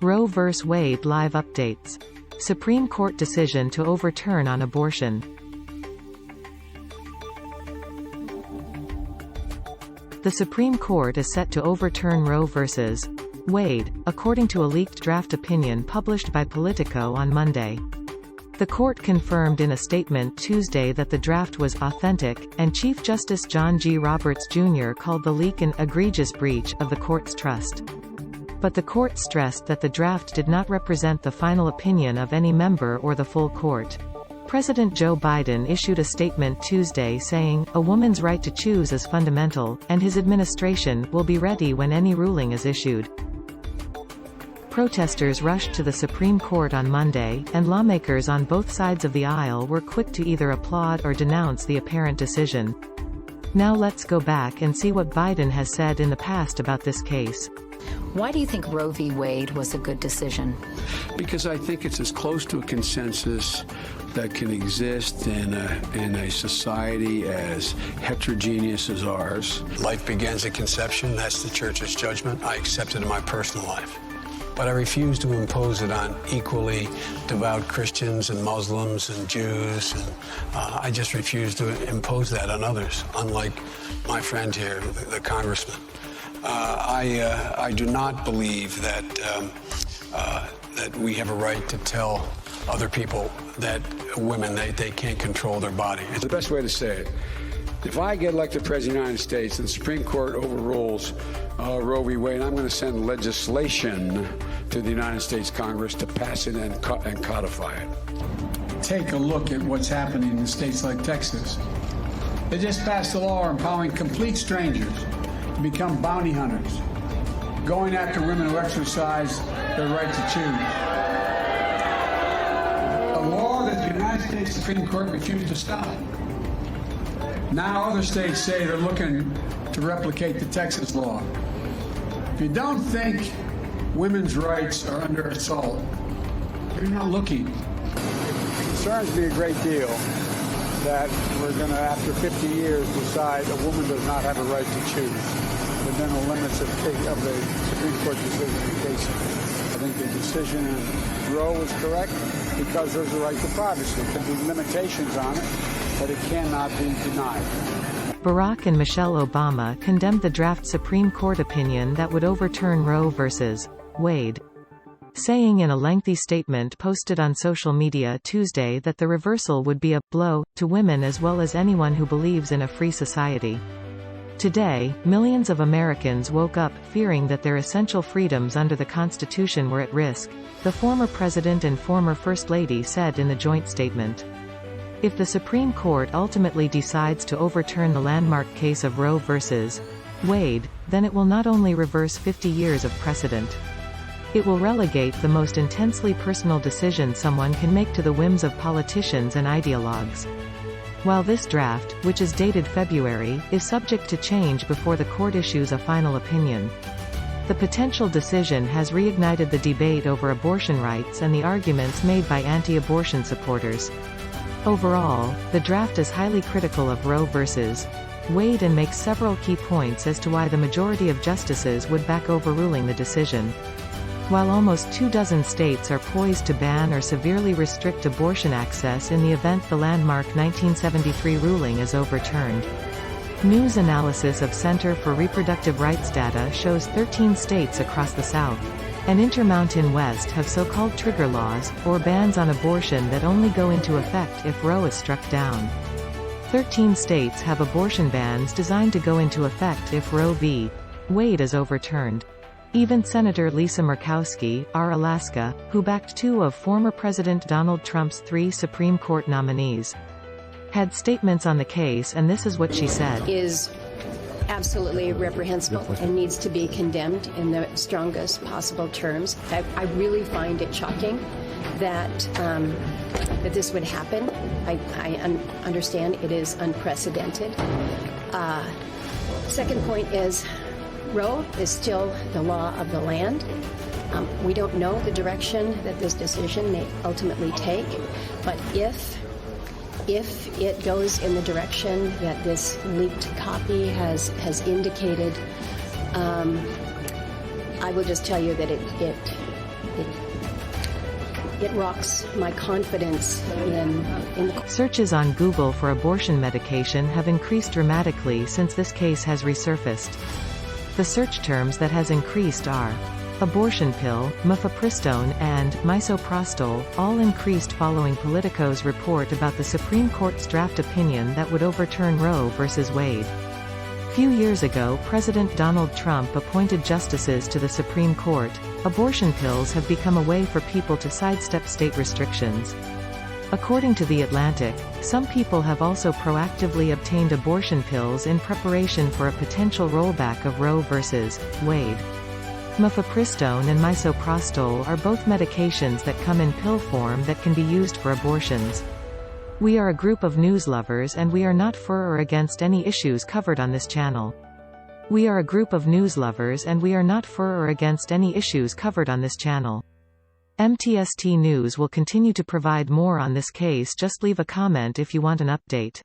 Roe vs. Wade live updates. Supreme Court decision to overturn on abortion. The Supreme Court is set to overturn Roe vs. Wade, according to a leaked draft opinion published by Politico on Monday. The court confirmed in a statement Tuesday that the draft was authentic, and Chief Justice John G. Roberts Jr. called the leak an egregious breach of the court's trust. But the court stressed that the draft did not represent the final opinion of any member or the full court. President Joe Biden issued a statement Tuesday saying, "A woman's right to choose is fundamental, and his administration will be ready when any ruling is issued." Protesters rushed to the Supreme Court on Monday, and lawmakers on both sides of the aisle were quick to either applaud or denounce the apparent decision. Now let's go back and see what Biden has said in the past about this case. Why do you think Roe v. Wade was a good decision? Because I think it's as close to a consensus that can exist in a society as heterogeneous as ours. Life begins at conception. That's the church's judgment. I accept it in my personal life. But I refuse to impose it on equally devout Christians and Muslims and Jews. And I just refuse to impose that on others, unlike my friend here, the congressman. I do not believe that that we have a right to tell other people that women, they can't control their body. It's the best way to say it. If I get elected President of the United States and the Supreme Court overrules Roe v. Wade, I'm going to send legislation to the United States Congress to pass it and codify it. Take a look at what's happening in states like Texas. They just passed a law empowering complete strangers to become bounty hunters, going after women who exercise their right to choose. A law that the United States Supreme Court refused to stop. Now other states say they're looking to replicate the Texas law. If you don't think women's rights are under assault, you're not looking. It concerns me a great deal that we're going to, after 50 years, decide a woman does not have a right to choose within the limits of the Supreme Court decision in cases. I think the decision in Roe was correct because there's a right to privacy. There can be limitations on it, but it cannot be denied. Barack and Michelle Obama condemned the draft Supreme Court opinion that would overturn Roe vs. Wade, saying in a lengthy statement posted on social media Tuesday that the reversal would be a blow to women as well as anyone who believes in a free society. Today, millions of Americans woke up fearing that their essential freedoms under the Constitution were at risk, the former president and former First Lady said in the joint statement. If the Supreme Court ultimately decides to overturn the landmark case of Roe vs. Wade, then it will not only reverse 50 years of precedent. It will relegate the most intensely personal decision someone can make to the whims of politicians and ideologues. While this draft, which is dated February, is subject to change before the court issues a final opinion, the potential decision has reignited the debate over abortion rights and the arguments made by anti-abortion supporters. Overall, the draft is highly critical of Roe vs. Wade and makes several key points as to why the majority of justices would back overruling the decision. While almost 24 states are poised to ban or severely restrict abortion access in the event the landmark 1973 ruling is overturned. News analysis of Center for Reproductive Rights data shows 13 states across the South and Intermountain West have so-called trigger laws, or bans on abortion that only go into effect if Roe is struck down. 13 states have abortion bans designed to go into effect if Roe v. Wade is overturned. Even Senator Lisa Murkowski, R. Alaska, who backed 2 of former President Donald Trump's 3 Supreme Court nominees, had statements on the case, and this is what she said. Is absolutely reprehensible and needs to be condemned in the strongest possible terms. I really find it shocking that that this would happen. I understand it is unprecedented. Second point is, Roe is still the law of the land. We don't know the direction that this decision may ultimately take, but if it goes in the direction that this leaked copy has indicated, I will just tell you that it rocks my confidence in the Searches on Google for abortion medication have increased dramatically since this case has resurfaced. The search terms that has increased are abortion pill, mifepristone, and misoprostol, all increased following Politico's report about the Supreme Court's draft opinion that would overturn Roe v. Wade. Few years ago, President Donald Trump appointed justices to the Supreme Court. Abortion pills have become a way for people to sidestep state restrictions. According to The Atlantic, some people have also proactively obtained abortion pills in preparation for a potential rollback of Roe v. Wade. Mifepristone and misoprostol are both medications that come in pill form that can be used for abortions. We are a group of news lovers and we are not for or against any issues covered on this channel. We are a group of news lovers and we are not for or against any issues covered on this channel. MTST News will continue to provide more on this case. Just leave a comment if you want an update.